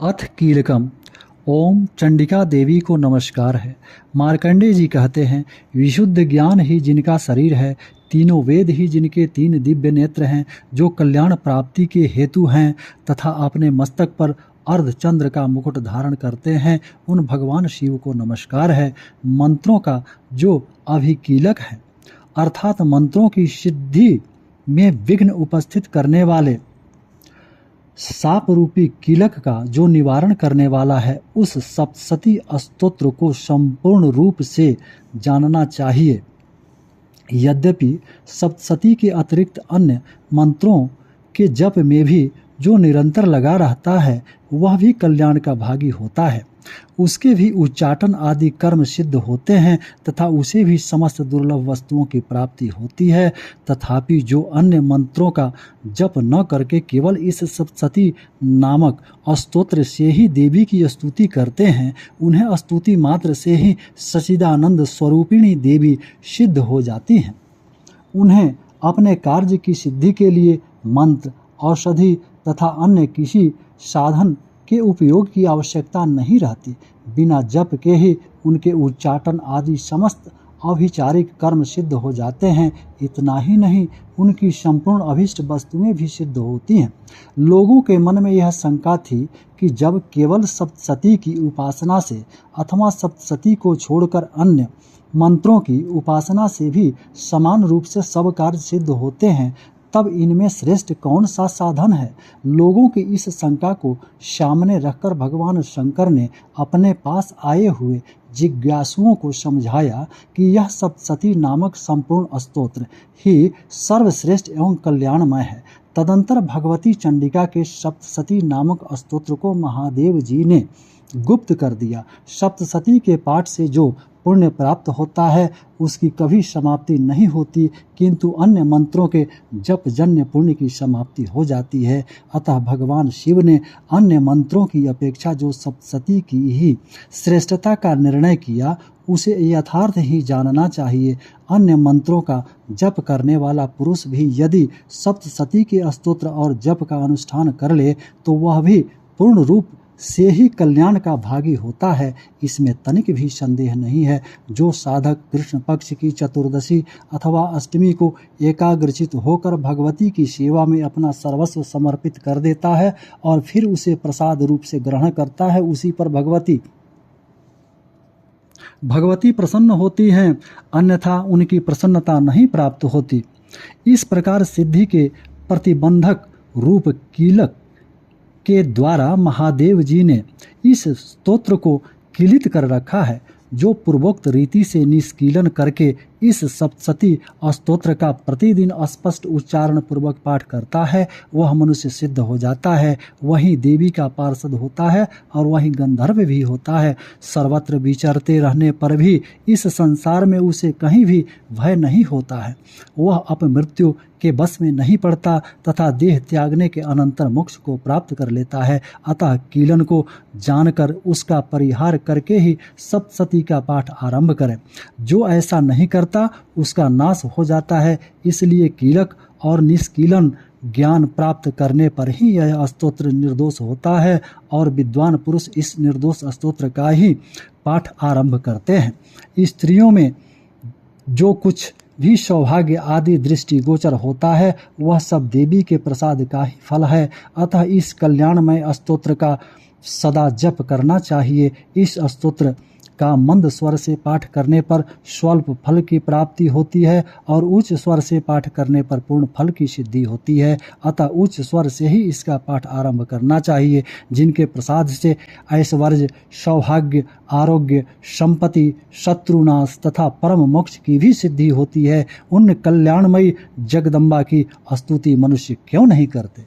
अथ कीलकम। ओम चंडिका देवी को नमस्कार है। मार्कंडेय जी कहते हैं, विशुद्ध ज्ञान ही जिनका शरीर है, तीनों वेद ही जिनके तीन दिव्य नेत्र हैं, जो कल्याण प्राप्ति के हेतु हैं तथा अपने मस्तक पर अर्धचंद्र का मुकुट धारण करते हैं, उन भगवान शिव को नमस्कार है। मंत्रों का जो अभिकीलक है, अर्थात मंत्रों की सिद्धि में विघ्न उपस्थित करने वाले साप रूपी कीलक का जो निवारण करने वाला है, उस सप्तशती स्तोत्र को संपूर्ण रूप से जानना चाहिए। यद्यपि सप्तशती के अतिरिक्त अन्य मंत्रों के जप में भी जो निरंतर लगा रहता है, वह भी कल्याण का भागी होता है। उसके भी उच्चाटन आदि कर्म सिद्ध होते हैं तथा उसे भी समस्त दुर्लभ वस्तुओं की प्राप्ति होती है। तथापि जो अन्य मंत्रों का जप न करके केवल इस सप्तशती नामक स्तोत्र से ही देवी की स्तुति करते हैं, उन्हें स्तुति मात्र से ही सच्चिदानंद स्वरूपिणी देवी सिद्ध हो जाती हैं। उन्हें अपने कार्य की सिद्धि के लिए मंत्र, औषधि तथा अन्य किसी साधन के उपयोग की आवश्यकता नहीं रहती। बिना जप के ही उनके उच्चाटन आदि समस्त अभिचारिक कर्म सिद्ध हो जाते हैं। इतना ही नहीं, उनकी संपूर्ण अभिष्ट वस्तुएं भी सिद्ध होती हैं। लोगों के मन में यह शंका थी कि जब केवल सप्तशती की उपासना से अथवा सप्तशती को छोड़कर अन्य मंत्रों की उपासना से भी समान रूप से सब कार्य सिद्ध होते हैं, तब इनमें श्रेष्ठ कौन सा साधन है? लोगों की इस शंका को सामने रखकर भगवान शंकर ने अपने पास आए हुए जिज्ञासुओं को समझाया कि यह सप्तशती नामक संपूर्ण स्तोत्र ही सर्वश्रेष्ठ एवं कल्याणमय है। तदंतर भगवती चंडिका के सप्तशती नामक स्तोत्र को महादेव जी ने गुप्त कर दिया। सप्तशती के पाठ से जो पुण्य प्राप्त होता है, उसकी कभी समाप्ति नहीं होती, किंतु अन्य मंत्रों के जप जन्य पुण्य की समाप्ति हो जाती है। अतः भगवान शिव ने अन्य मंत्रों की अपेक्षा जो सप्तशती की ही श्रेष्ठता का निर्णय किया, उसे यथार्थ ही जानना चाहिए। अन्य मंत्रों का जप करने वाला पुरुष भी यदि सप्तशती के स्तोत्र और जप का अनुष्ठान कर ले, तो वह भी पूर्ण रूप से ही कल्याण का भागी होता है। इसमें तनिक भी संदेह नहीं है। जो साधक कृष्ण पक्ष की चतुर्दशी अथवा अष्टमी को एकाग्रचित होकर भगवती की सेवा में अपना सर्वस्व समर्पित कर देता है और फिर उसे प्रसाद रूप से ग्रहण करता है, उसी पर भगवती प्रसन्न होती हैं, अन्यथा उनकी प्रसन्नता नहीं प्राप्त होती। इस प्रकार सिद्धि के प्रतिबंधक रूप कीलक के द्वारा महादेव जी ने इस स्तोत्र को किलित कर रखा है। जो पूर्वोक्त रीति से निष्कीलन करके इस सप्तशती स्तोत्र का प्रतिदिन स्पष्ट उच्चारण पूर्वक पाठ करता है, वह मनुष्य सिद्ध हो जाता है, वहीं देवी का पार्षद होता है और वहीं गंधर्व भी होता है। सर्वत्र विचरते रहने पर भी इस संसार में उसे कहीं भी भय नहीं होता है। वह अपमृत्यु के बस में नहीं पड़ता तथा देह त्यागने के अनंतर मोक्ष को प्राप्त कर लेता है। अतः कीलन को जानकर उसका परिहार करके ही सप्तशती का पाठ आरंभ करें। जो ऐसा नहीं करता, उसका नाश हो जाता है। इसलिए कीलक और निष्कीलन ज्ञान प्राप्त करने पर ही यह स्तोत्र निर्दोष होता है और विद्वान पुरुष इस निर्दोष स्तोत्र का ही पाठ आरंभ करते हैं। स्त्रियों में जो कुछ भी सौभाग्य आदि दृष्टिगोचर होता है, वह सब देवी के प्रसाद का ही फल है। अतः इस कल्याणमय स्तोत्र का सदा जप करना चाहिए। इस स्तोत्र का मंद स्वर से पाठ करने पर स्वल्प फल की प्राप्ति होती है और उच्च स्वर से पाठ करने पर पूर्ण फल की सिद्धि होती है। अतः उच्च स्वर से ही इसका पाठ आरंभ करना चाहिए। जिनके प्रसाद से ऐश्वर्य, सौभाग्य, आरोग्य, संपत्ति, शत्रुनाश तथा परम मोक्ष की भी सिद्धि होती है, उन कल्याणमयी जगदम्बा की स्तुति मनुष्य क्यों नहीं करते।